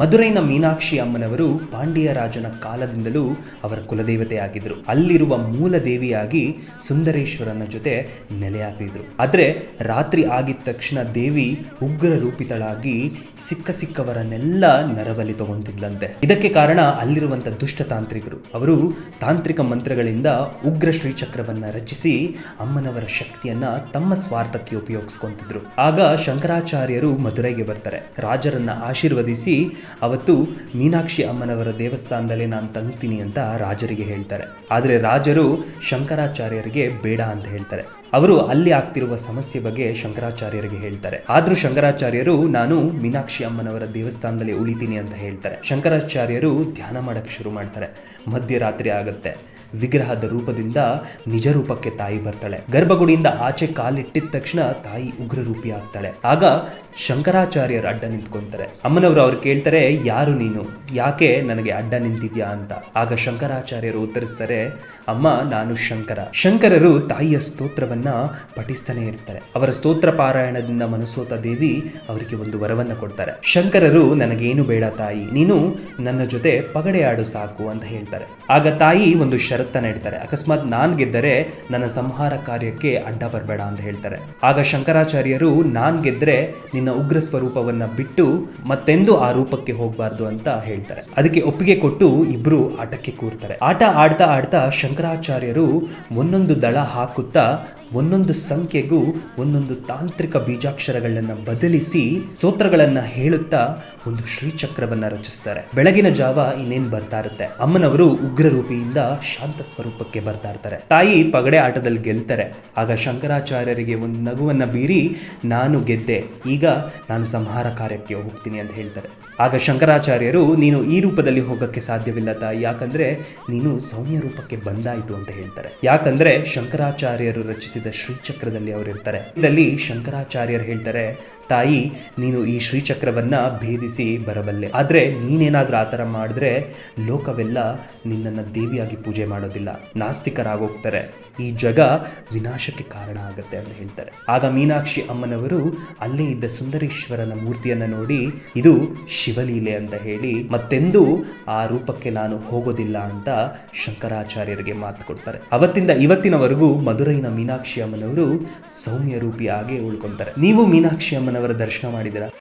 ಮಧುರೈನ ಮೀನಾಕ್ಷಿ ಅಮ್ಮನವರು ಪಾಂಡ್ಯ ರಾಜನ ಕಾಲದಿಂದಲೂ ಅವರ ಕುಲದೇವತೆಯಾಗಿದ್ದರು. ಅಲ್ಲಿರುವ ಮೂಲ ದೇವಿಯಾಗಿ ಸುಂದರೇಶ್ವರನ ಜೊತೆ ನೆಲೆಯಾಗಿದ್ರು. ಆದರೆ ರಾತ್ರಿ ಆಗಿದ ತಕ್ಷಣ ದೇವಿ ಉಗ್ರ ರೂಪಿತಳಾಗಿ ಸಿಕ್ಕವರನ್ನೆಲ್ಲ ನರಬಲಿ ತಗೊಂತಿದ್ಲಂತೆ. ಇದಕ್ಕೆ ಕಾರಣ ಅಲ್ಲಿರುವಂತ ದುಷ್ಟ ತಾಂತ್ರಿಕರು. ಅವರು ತಾಂತ್ರಿಕ ಮಂತ್ರಗಳಿಂದ ಉಗ್ರ ಶ್ರೀಚಕ್ರವನ್ನ ರಚಿಸಿ ಅಮ್ಮನವರ ಶಕ್ತಿಯನ್ನ ತಮ್ಮ ಸ್ವಾರ್ಥಕ್ಕೆ ಉಪಯೋಗಿಸ್ಕೊಂತಿದ್ರು. ಆಗ ಶಂಕರಾಚಾರ್ಯರು ಮಧುರೈಗೆ ಬರ್ತಾರೆ. ರಾಜರನ್ನ ಆಶೀರ್ವದಿಸಿ ಅವತ್ತು ಮೀನಾಕ್ಷಿ ಅಮ್ಮನವರ ದೇವಸ್ಥಾನದಲ್ಲಿ ನಾನು ತಂಗ್ತೀನಿ ಅಂತ ರಾಜರಿಗೆ ಹೇಳ್ತಾರೆ. ಆದರೆ ರಾಜರು ಶಂಕರಾಚಾರ್ಯರಿಗೆ ಬೇಡ ಅಂತ ಹೇಳ್ತಾರೆ. ಅವರು ಅಲ್ಲಿ ಆಗ್ತಿರುವ ಸಮಸ್ಯೆ ಬಗ್ಗೆ ಶಂಕರಾಚಾರ್ಯರಿಗೆ ಹೇಳ್ತಾರೆ. ಆದ್ರೂ ಶಂಕರಾಚಾರ್ಯರು ನಾನು ಮೀನಾಕ್ಷಿ ಅಮ್ಮನವರ ದೇವಸ್ಥಾನದಲ್ಲಿ ಉಳಿತೀನಿ ಅಂತ ಹೇಳ್ತಾರೆ. ಶಂಕರಾಚಾರ್ಯರು ಧ್ಯಾನ ಮಾಡಕ್ಕೆ ಶುರು ಮಾಡ್ತಾರೆ. ಮಧ್ಯರಾತ್ರಿ ಆಗುತ್ತೆ. ವಿಗ್ರಹದ ರೂಪದಿಂದ ನಿಜ ರೂಪಕ್ಕೆ ತಾಯಿ ಬರ್ತಾಳೆ. ಗರ್ಭಗುಡಿಯಿಂದ ಆಚೆ ಕಾಲಿಟ್ಟಿದ ತಕ್ಷಣ ತಾಯಿ ಉಗ್ರ ರೂಪಿ ಆಗ್ತಾಳೆ. ಆಗ ಶಂಕರಾಚಾರ್ಯರು ಅಡ್ಡ ನಿಂತ್ಕೊಂತಾರೆ. ಅಮ್ಮನವರು ಅವ್ರು ಕೇಳ್ತಾರೆ, ಯಾರು ನೀನು, ಯಾಕೆ ನನಗೆ ಅಡ್ಡ ನಿಂತಿದ್ಯಾ ಅಂತ. ಆಗ ಶಂಕರಾಚಾರ್ಯರು ಉತ್ತರಿಸ್ತಾರೆ, ಅಮ್ಮ ನಾನು ಶಂಕರ. ಶಂಕರರು ತಾಯಿಯ ಸ್ತೋತ್ರವನ್ನ ಪಠಿಸ್ತಾನೆ ಇರ್ತಾರೆ. ಅವರ ಸ್ತೋತ್ರ ಪಾರಾಯಣದಿಂದ ಮನಸೋತ ದೇವಿ ಅವರಿಗೆ ಒಂದು ವರವನ್ನ ಕೊಡ್ತಾರೆ. ಶಂಕರರು ನನಗೇನು ಬೇಡ ತಾಯಿ, ನೀನು ನನ್ನ ಜೊತೆ ಪಗಡೆ ಆಡು ಸಾಕು ಅಂತ ಹೇಳ್ತಾರೆ. ಆಗ ತಾಯಿ ಒಂದು ಷರತ್ತನ್ನ ಇಡ್ತಾರೆ. ಅಕಸ್ಮಾತ್ ನಾನ್ ಗೆದ್ದರೆ ನನ್ನ ಸಂಹಾರ ಕಾರ್ಯಕ್ಕೆ ಅಡ್ಡ ಬರಬೇಡ ಅಂತ ಹೇಳ್ತಾರೆ. ಆಗ ಶಂಕರಾಚಾರ್ಯರು ನಾನ್ ಗೆದ್ರೆ ನಿನ್ನ ಉಗ್ರ ಸ್ವರೂಪವನ್ನ ಬಿಟ್ಟು ಮತ್ತೆಂದು ಆ ರೂಪಕ್ಕೆ ಹೋಗಬಾರ್ದು ಅಂತ ಹೇಳ್ತಾರೆ. ಅದಕ್ಕೆ ಒಪ್ಪಿಗೆ ಕೊಟ್ಟು ಇಬ್ರು ಆಟಕ್ಕೆ ಕೂರ್ತಾರೆ. ಆಟ ಆಡ್ತಾ ಆಡ್ತಾ ಶಂಕರಾಚಾರ್ಯರು ಒಂದೊಂದು ದಳ ಹಾಕುತ್ತಾ ಒಂದೊಂದು ಸಂಖ್ಯೆಗೂ ಒಂದೊಂದು ತಾಂತ್ರಿಕ ಬೀಜಾಕ್ಷರಗಳನ್ನ ಬದಲಿಸಿ ಸ್ತೋತ್ರಗಳನ್ನ ಹೇಳುತ್ತಾ ಒಂದು ಶ್ರೀಚಕ್ರವನ್ನ ರಚಿಸ್ತಾರೆ. ಬೆಳಗಿನ ಜಾವ ಇನ್ನೇನ್ ಬರ್ತಾ ಇರುತ್ತೆ. ಅಮ್ಮನವರು ಉಗ್ರ ರೂಪಿಯಿಂದ ಶಾಂತ ಸ್ವರೂಪಕ್ಕೆ ಬರ್ತಾ ಇರ್ತಾರೆ. ತಾಯಿ ಪಗಡೆ ಆಟದಲ್ಲಿ ಗೆಲ್ತಾರೆ. ಆಗ ಶಂಕರಾಚಾರ್ಯರಿಗೆ ಒಂದು ನಗುವನ್ನ ಬೀರಿ ನಾನು ಗೆದ್ದೆ, ಈಗ ನಾನು ಸಂಹಾರ ಕಾರ್ಯಕ್ಕೆ ಹೋಗ್ತೀನಿ ಅಂತ ಹೇಳ್ತಾರೆ. ಆಗ ಶಂಕರಾಚಾರ್ಯರು ನೀನು ಈ ರೂಪದಲ್ಲಿ ಹೋಗಕ್ಕೆ ಸಾಧ್ಯವಿಲ್ಲ ತಾಯಿ, ಯಾಕಂದ್ರೆ ನೀನು ಸೌಮ್ಯ ರೂಪಕ್ಕೆ ಬಂದಾಯಿತು ಅಂತ ಹೇಳ್ತಾರೆ. ಯಾಕಂದ್ರೆ ಶಂಕರಾಚಾರ್ಯರು ರಚಿಸಿದ ಶ್ರೀಚಕ್ರದಲ್ಲಿ ಅವರಿರ್ತಾರೆ. ಇದರಲ್ಲಿ ಶಂಕರಾಚಾರ್ಯರು ಹೇಳ್ತಾರೆ, ತಾಯಿ ನೀನು ಈ ಶ್ರೀಚಕ್ರವನ್ನ ಭೇದಿಸಿ ಬರಬಲ್ಲೆ, ಆದ್ರೆ ನೀನೇನಾದ್ರೂ ಆತರ ಮಾಡಿದ್ರೆ ಲೋಕವೆಲ್ಲ ನಿನ್ನನ್ನು ದೇವಿಯಾಗಿ ಪೂಜೆ ಮಾಡೋದಿಲ್ಲ, ನಾಸ್ತಿಕರಾಗೋಗ್ತಾರೆ, ಈ ಜಗ ವಿನಾಶಕ್ಕೆ ಕಾರಣ ಆಗತ್ತೆ ಅಂತ ಹೇಳ್ತಾರೆ. ಆಗ ಮೀನಾಕ್ಷಿ ಅಮ್ಮನವರು ಅಲ್ಲೇ ಇದ್ದ ಸುಂದರೇಶ್ವರನ ಮೂರ್ತಿಯನ್ನ ನೋಡಿ ಇದು ಶಿವಲೀಲೆ ಅಂತ ಹೇಳಿ ಮತ್ತೆಂದೂ ಆ ರೂಪಕ್ಕೆ ನಾನು ಹೋಗೋದಿಲ್ಲ ಅಂತ ಶಂಕರಾಚಾರ್ಯರಿಗೆ ಮಾತು ಕೊಡ್ತಾರೆ. ಅವತ್ತಿಂದ ಇವತ್ತಿನವರೆಗೂ ಮಧುರೈನ ಮೀನಾಕ್ಷಿ ಅಮ್ಮನವರು ಸೌಮ್ಯ ರೂಪಿಯಾಗಿ ಉಳ್ಕೊಂತಾರೆ. ನೀವು ಮೀನಾಕ್ಷಿ ಅಮ್ಮನವರ ದರ್ಶನ ಮಾಡಿದಿರಾ?